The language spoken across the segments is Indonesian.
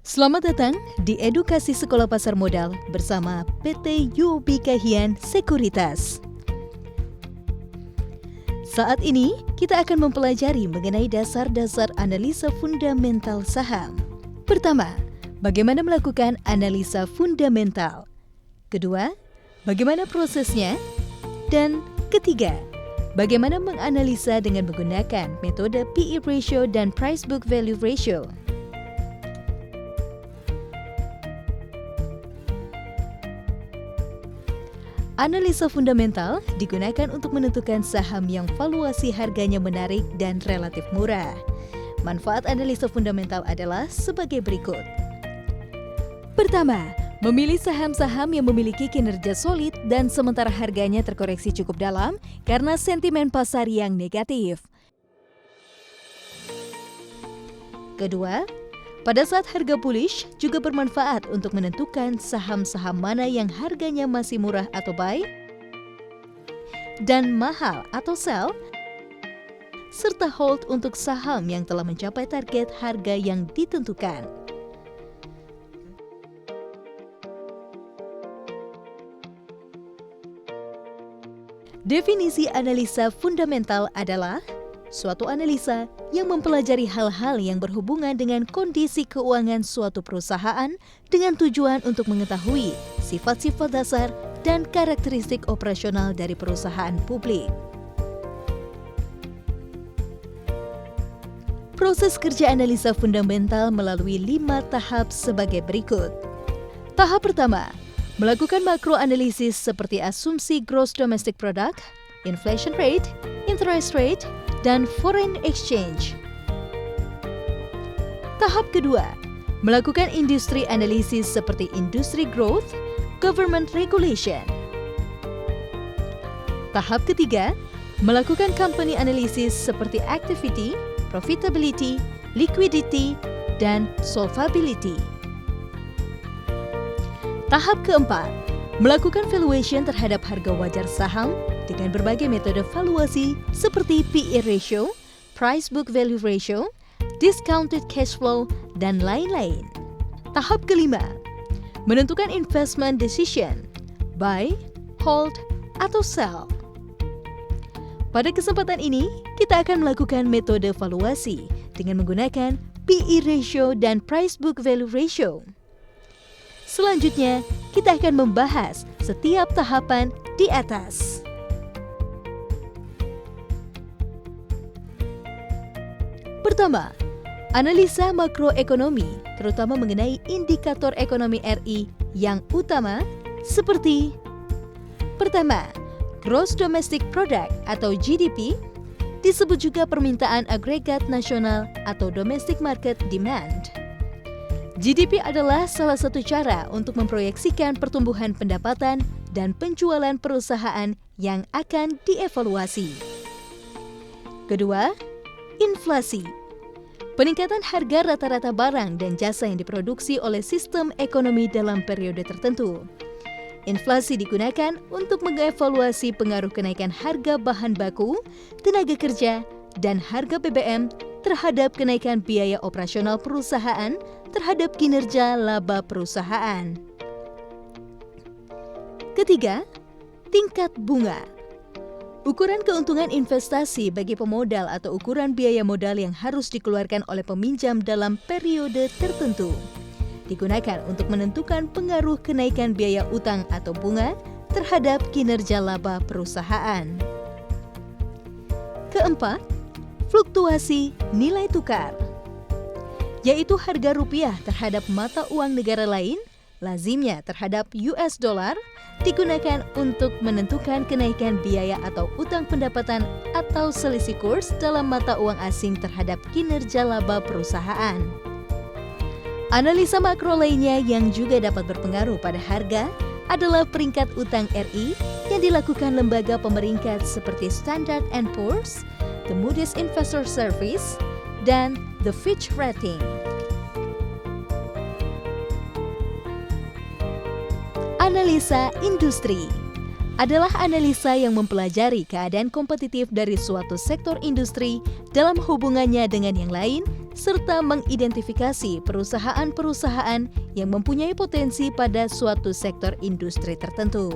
Selamat datang di Edukasi Sekolah Pasar Modal bersama PT UOB Kay Hian Sekuritas. Saat ini, kita akan mempelajari mengenai dasar-dasar analisa fundamental saham. Pertama, bagaimana melakukan analisa fundamental. Kedua, bagaimana prosesnya. Dan ketiga, bagaimana menganalisa dengan menggunakan metode PE ratio dan price book value ratio. Analisa fundamental digunakan untuk menentukan saham yang valuasi harganya menarik dan relatif murah. Manfaat analisa fundamental adalah sebagai berikut. Pertama, memilih saham-saham yang memiliki kinerja solid dan sementara harganya terkoreksi cukup dalam karena sentimen pasar yang negatif. Kedua, pada saat harga bullish juga bermanfaat untuk menentukan saham-saham mana yang harganya masih murah atau buy dan mahal atau sell, serta hold untuk saham yang telah mencapai target harga yang ditentukan. Definisi analisa fundamental adalah suatu analisa yang mempelajari hal-hal yang berhubungan dengan kondisi keuangan suatu perusahaan dengan tujuan untuk mengetahui sifat-sifat dasar dan karakteristik operasional dari perusahaan publik. Proses kerja analisa fundamental melalui 5 tahap sebagai berikut. Tahap pertama, melakukan makroanalisis seperti asumsi gross domestic product, inflation rate, interest rate, dan foreign exchange. Tahap kedua, melakukan industri analisis seperti industry growth, government regulation. Tahap ketiga, melakukan company analysis seperti activity, profitability, liquidity, dan solvability. Tahap keempat, melakukan valuation terhadap harga wajar saham dengan berbagai metode valuasi seperti PE ratio, price book value ratio, discounted cash flow, dan lain-lain. Tahap kelima, menentukan investment decision, buy, hold, atau sell. Pada kesempatan ini, kita akan melakukan metode valuasi dengan menggunakan PE ratio dan price book value ratio. Selanjutnya, kita akan membahas setiap tahapan di atas. Pertama, analisa makroekonomi, terutama mengenai indikator ekonomi RI yang utama seperti: pertama, Gross Domestic Product atau GDP, disebut juga permintaan agregat nasional atau Domestic Market Demand. GDP adalah salah satu cara untuk memproyeksikan pertumbuhan pendapatan dan penjualan perusahaan yang akan dievaluasi. Kedua, inflasi. Peningkatan harga rata-rata barang dan jasa yang diproduksi oleh sistem ekonomi dalam periode tertentu. Inflasi digunakan untuk mengevaluasi pengaruh kenaikan harga bahan baku, tenaga kerja, dan harga BBM terhadap kenaikan biaya operasional perusahaan terhadap kinerja laba perusahaan. Ketiga, tingkat bunga. Ukuran keuntungan investasi bagi pemodal atau ukuran biaya modal yang harus dikeluarkan oleh peminjam dalam periode tertentu. Digunakan untuk menentukan pengaruh kenaikan biaya utang atau bunga terhadap kinerja laba perusahaan. Keempat, fluktuasi nilai tukar, yaitu harga rupiah terhadap mata uang negara lain, lazimnya terhadap US dollar, digunakan untuk menentukan kenaikan biaya atau utang pendapatan atau selisih kurs dalam mata uang asing terhadap kinerja laba perusahaan. Analisa makro lainnya yang juga dapat berpengaruh pada harga adalah peringkat utang RI yang dilakukan lembaga pemeringkat seperti Standard & Poor's, the Moody's Investor Service, dan the Fitch Rating. Analisa industri adalah analisa yang mempelajari keadaan kompetitif dari suatu sektor industri dalam hubungannya dengan yang lain serta mengidentifikasi perusahaan-perusahaan yang mempunyai potensi pada suatu sektor industri tertentu.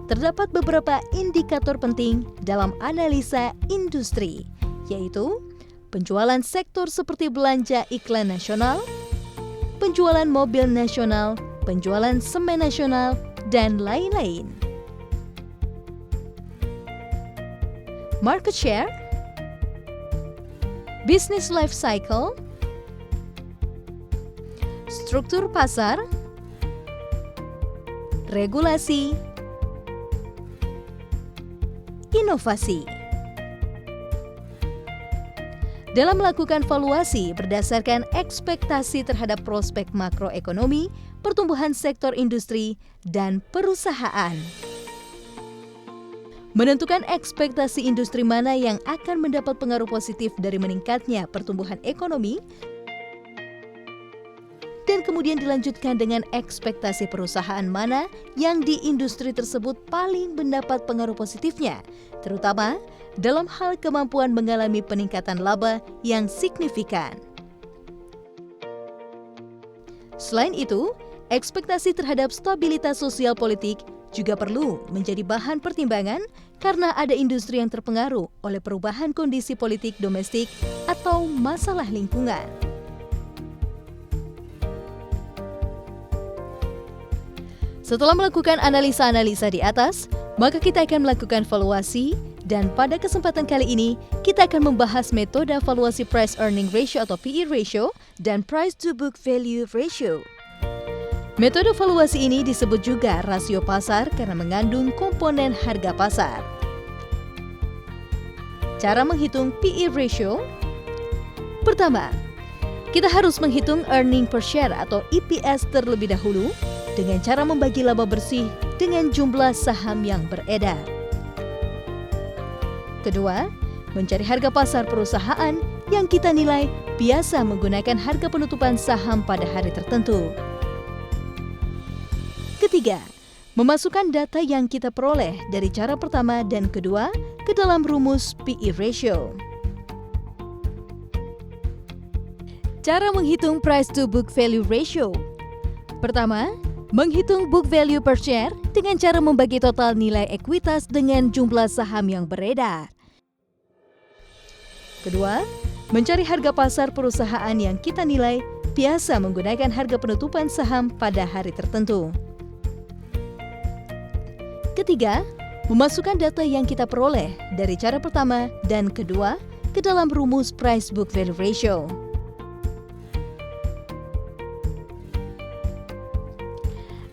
Terdapat beberapa indikator penting dalam analisa industri, yaitu penjualan sektor seperti belanja iklan nasional, penjualan mobil nasional, penjualan semen nasional, dan lain-lain. Market share, business life cycle, struktur pasar, regulasi, inovasi. Dalam melakukan valuasi berdasarkan ekspektasi terhadap prospek makroekonomi, pertumbuhan sektor industri, dan perusahaan. Menentukan ekspektasi industri mana yang akan mendapat pengaruh positif dari meningkatnya pertumbuhan ekonomi, dan kemudian dilanjutkan dengan ekspektasi perusahaan mana yang di industri tersebut paling mendapat pengaruh positifnya, terutama dalam hal kemampuan mengalami peningkatan laba yang signifikan. Selain itu, ekspektasi terhadap stabilitas sosial politik juga perlu menjadi bahan pertimbangan karena ada industri yang terpengaruh oleh perubahan kondisi politik domestik atau masalah lingkungan. Setelah melakukan analisa-analisa di atas, maka kita akan melakukan valuasi, dan pada kesempatan kali ini kita akan membahas metode valuasi price earning ratio atau PE ratio dan price to book value ratio. Metode valuasi ini disebut juga rasio pasar karena mengandung komponen harga pasar. Cara menghitung PE ratio. Pertama, kita harus menghitung earning per share atau EPS terlebih dahulu dengan cara membagi laba bersih dengan jumlah saham yang beredar. Kedua, mencari harga pasar perusahaan yang kita nilai biasa menggunakan harga penutupan saham pada hari tertentu. Ketiga, memasukkan data yang kita peroleh dari cara pertama dan kedua ke dalam rumus PE ratio. Cara menghitung price to book value ratio. Pertama, menghitung book value per share dengan cara membagi total nilai ekuitas dengan jumlah saham yang beredar. Kedua, mencari harga pasar perusahaan yang kita nilai biasa menggunakan harga penutupan saham pada hari tertentu. Ketiga, memasukkan data yang kita peroleh dari cara pertama dan kedua ke dalam rumus price book value ratio.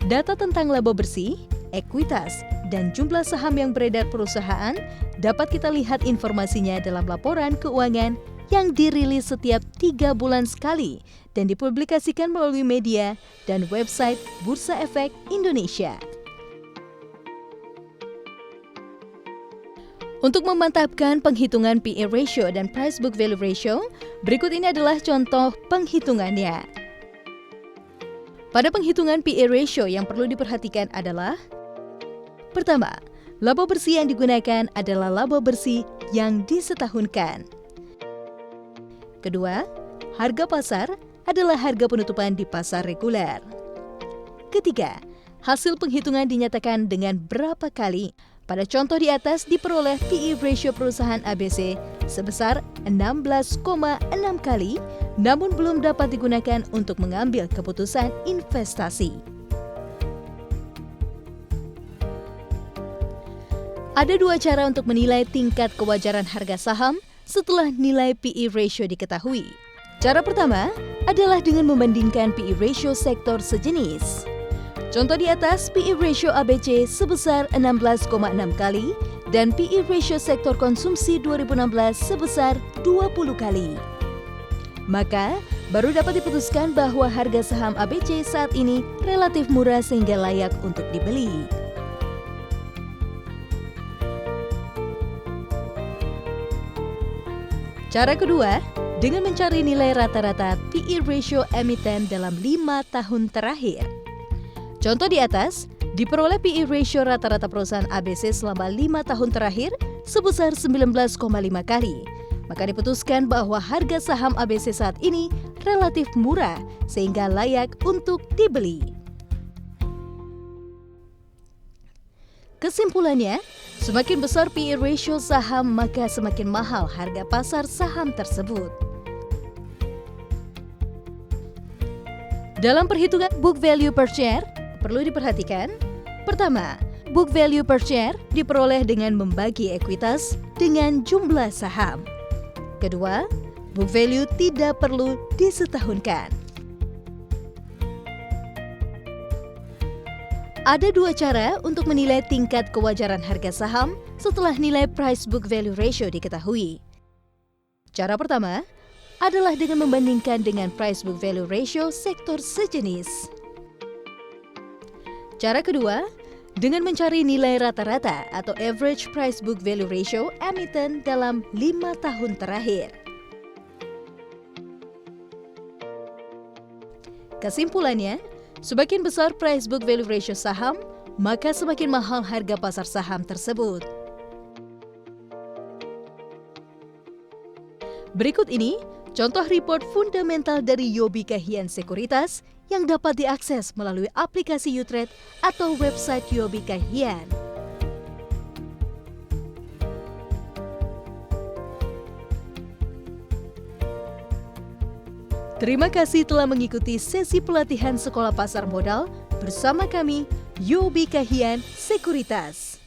Data tentang laba bersih, ekuitas, dan jumlah saham yang beredar perusahaan dapat kita lihat informasinya dalam laporan keuangan yang dirilis setiap 3 bulan sekali dan dipublikasikan melalui media dan website Bursa Efek Indonesia. Untuk memantapkan penghitungan PE ratio dan price book value ratio, berikut ini adalah contoh penghitungannya. Pada penghitungan PE ratio yang perlu diperhatikan adalah: pertama, laba bersih yang digunakan adalah laba bersih yang disetahunkan. Kedua, harga pasar adalah harga penutupan di pasar reguler. Ketiga, hasil penghitungan dinyatakan dengan berapa kali. Pada contoh di atas diperoleh PE ratio perusahaan ABC sebesar 16,6 kali, namun belum dapat digunakan untuk mengambil keputusan investasi. Ada 2 cara untuk menilai tingkat kewajaran harga saham setelah nilai PE ratio diketahui. Cara pertama adalah dengan membandingkan PE ratio sektor sejenis. Contoh di atas, PE ratio ABC sebesar 16,6 kali dan PE ratio sektor konsumsi 2016 sebesar 20 kali. Maka, baru dapat diputuskan bahwa harga saham ABC saat ini relatif murah sehingga layak untuk dibeli. Cara kedua, dengan mencari nilai rata-rata PE ratio emiten dalam 5 tahun terakhir. Contoh di atas, diperoleh PE ratio rata-rata perusahaan ABC selama 5 tahun terakhir sebesar 19,5 kali. Maka diputuskan bahwa harga saham ABC saat ini relatif murah sehingga layak untuk dibeli. Kesimpulannya, semakin besar PE ratio saham maka semakin mahal harga pasar saham tersebut. Dalam perhitungan book value per share, perlu diperhatikan, pertama, book value per share diperoleh dengan membagi ekuitas dengan jumlah saham. Kedua, book value tidak perlu disetahunkan. Ada dua cara untuk menilai tingkat kewajaran harga saham setelah nilai price book value ratio diketahui. Cara pertama adalah dengan membandingkan dengan price book value ratio sektor sejenis. Cara kedua, dengan mencari nilai rata-rata atau average price book value ratio emiten dalam 5 tahun terakhir. Kesimpulannya, semakin besar price book value ratio saham, maka semakin mahal harga pasar saham tersebut. Berikut ini contoh report fundamental dari Yobika Hien Sekuritas yang dapat diakses melalui aplikasi YouTrade atau website Yobika Hien. Terima kasih telah mengikuti sesi pelatihan Sekolah Pasar Modal bersama kami, Yobika Hien Sekuritas.